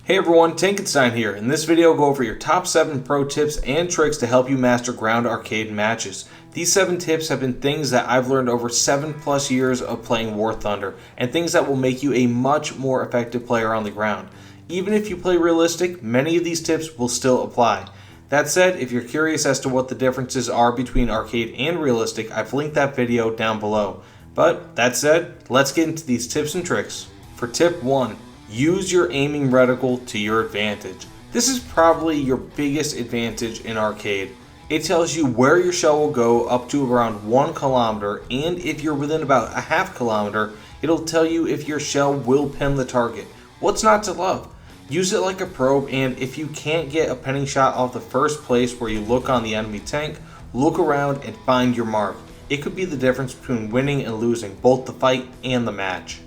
Hey everyone, Tankenstein here. In this video, I'll go over your top 7 pro tips and tricks to help you master ground arcade matches. These 7 tips have been things that I've learned over 7+ years of playing War Thunder, and things that will make you a much more effective player on the ground. Even if you play realistic, many of these tips will still apply. That said, if you're curious as to what the differences are between arcade and realistic, I've linked that video down below. But that said, let's get into these tips and tricks. For tip 1, use your aiming reticle to your advantage. This is probably your biggest advantage in arcade. It tells you where your shell will go up to around 1 kilometer, and if you're within about a half kilometer, it'll tell you if your shell will pin the target. What's not to love? Use it like a probe, and if you can't get a pinning shot off the first place where you look on the enemy tank, look around and find your mark. It could be the difference between winning and losing both the fight and the match.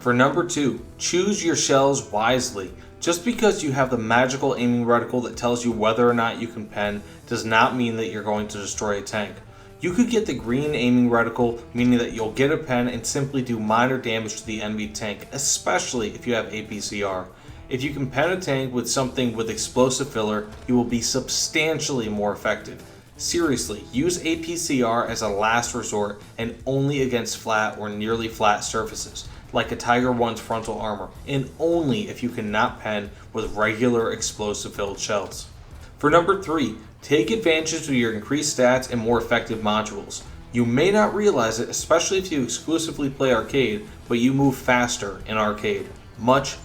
For number 2, choose your shells wisely. Just because you have the magical aiming reticle that tells you whether or not you can pen does not mean that you're going to destroy a tank. You could get the green aiming reticle, meaning that you'll get a pen and simply do minor damage to the enemy tank, especially if you have APCR. If you can pen a tank with something with explosive filler, you will be substantially more effective. Seriously, use APCR as a last resort and only against flat or nearly flat surfaces, like a Tiger 1's frontal armor, and only if you cannot pen with regular explosive filled shells. For number 3, take advantage of your increased stats and more effective modules. You may not realize it, especially if you exclusively play arcade, but you move faster in arcade. Much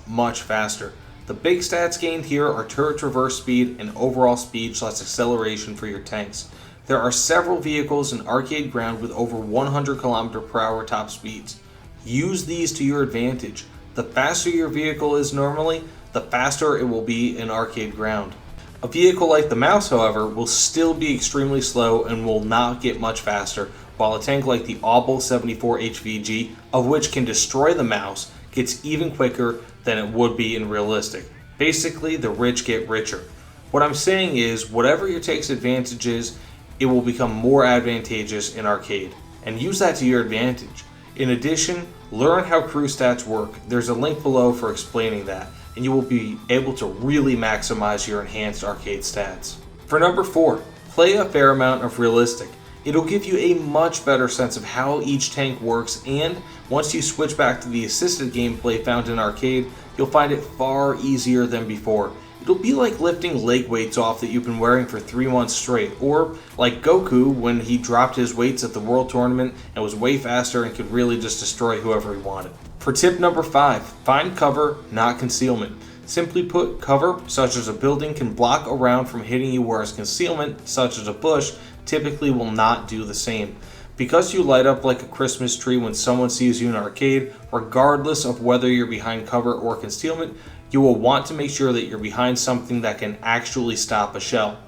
faster. The big stats gained here are turret traverse speed and overall speed/acceleration for your tanks. There are several vehicles in arcade ground with over 100 km/h top speeds. Use these to your advantage. The faster your vehicle is normally, the faster it will be in arcade ground. A vehicle like the mouse, however, will still be extremely slow and will not get much faster, while a tank like the Obel 74 HVG, of which can destroy the mouse, gets even quicker than it would be in realistic. Basically, the rich get richer. What I'm saying is, whatever your tank's advantage is, it will become more advantageous in arcade, and use that to your advantage. In addition, learn how crew stats work. There's a link below for explaining that, and you will be able to really maximize your enhanced arcade stats. For number 4, play a fair amount of realistic. It'll give you a much better sense of how each tank works, and once you switch back to the assisted gameplay found in arcade, you'll find it far easier than before. It'll be like lifting leg weights off that you've been wearing for 3 months straight, or like Goku when he dropped his weights at the World Tournament and was way faster and could really just destroy whoever he wanted. For tip number 5, find cover, not concealment. Simply put, cover, such as a building, can block a round from hitting you, whereas concealment, such as a bush, typically will not do the same. Because you light up like a Christmas tree when someone sees you in arcade, regardless of whether you're behind cover or concealment, you will want to make sure that you're behind something that can actually stop a shell.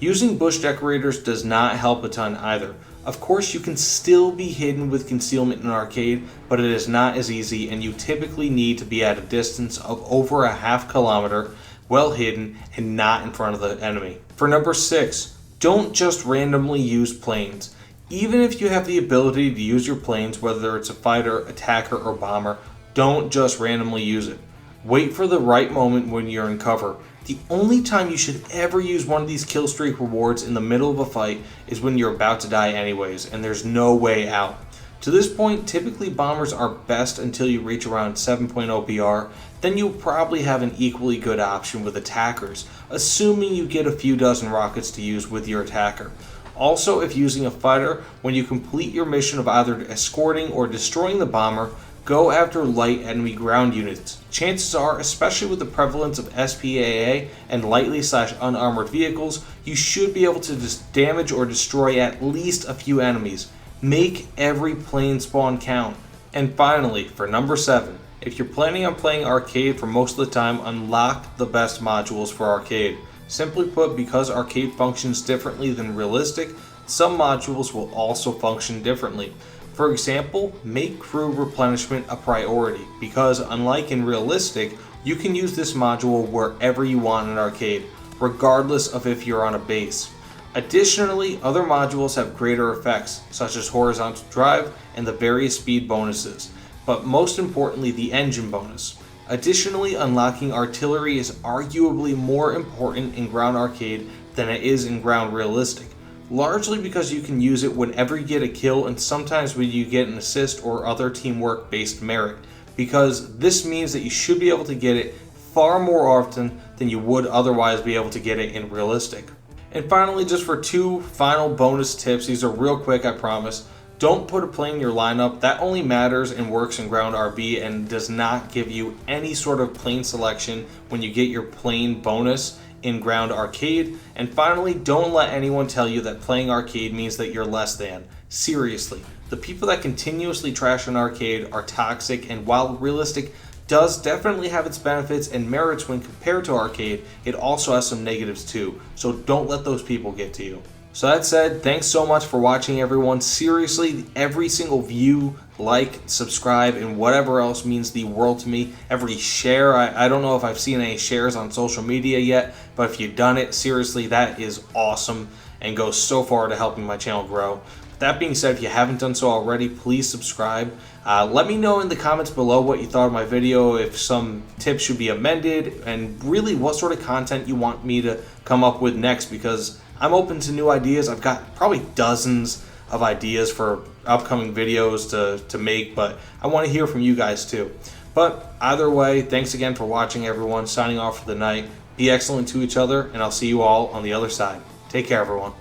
Using bush decorators does not help a ton either. Of course, you can still be hidden with concealment in arcade, but it is not as easy, and you typically need to be at a distance of over a half kilometer, well hidden, and not in front of the enemy. For number 6, don't just randomly use planes. Even if you have the ability to use your planes, whether it's a fighter, attacker, or bomber, don't just randomly use it. Wait for the right moment when you're in cover. The only time you should ever use one of these kill streak rewards in the middle of a fight is when you're about to die anyways, and there's no way out. To this point, typically bombers are best until you reach around 7.0 BR, then you'll probably have an equally good option with attackers, assuming you get a few dozen rockets to use with your attacker. Also, if using a fighter, when you complete your mission of either escorting or destroying the bomber, go after light enemy ground units. Chances are, especially with the prevalence of SPAA and lightly/unarmored vehicles, you should be able to damage or destroy at least a few enemies. Make every plane spawn count. And finally, for number 7, if you're planning on playing arcade for most of the time, unlock the best modules for arcade. Simply put, because arcade functions differently than realistic, some modules will also function differently. For example, make crew replenishment a priority, because unlike in realistic, you can use this module wherever you want in arcade, regardless of if you're on a base. Additionally, other modules have greater effects, such as horizontal drive and the various speed bonuses, but most importantly the engine bonus. Additionally, unlocking artillery is arguably more important in ground arcade than it is in ground realistic, largely because you can use it whenever you get a kill and sometimes when you get an assist or other teamwork based merit, because this means that you should be able to get it far more often than you would otherwise be able to get it in realistic. And finally, just for two final bonus tips, these are real quick, I promise. Don't put a plane in your lineup. That only matters and works in ground RB and does not give you any sort of plane selection when you get your plane bonus in ground arcade. And finally, don't let anyone tell you that playing arcade means that you're less than. Seriously, the people that continuously trash an arcade are toxic, and while realistic does definitely have its benefits and merits when compared to arcade, it also has some negatives too. So don't let those people get to you. So that said, thanks so much for watching, everyone. Seriously, every single view, like, subscribe, and whatever else means the world to me. Every share, I don't know if I've seen any shares on social media yet, but if you've done it, seriously, that is awesome and goes so far to helping my channel grow. That being said, if you haven't done so already, please subscribe. Let me know in the comments below what you thought of my video, if some tips should be amended, and really what sort of content you want me to come up with next, because I'm open to new ideas. I've got probably dozens of ideas for upcoming videos to make, but I want to hear from you guys too. But either way, thanks again for watching, everyone. Signing off for the night. Be excellent to each other, and I'll see you all on the other side. Take care, everyone.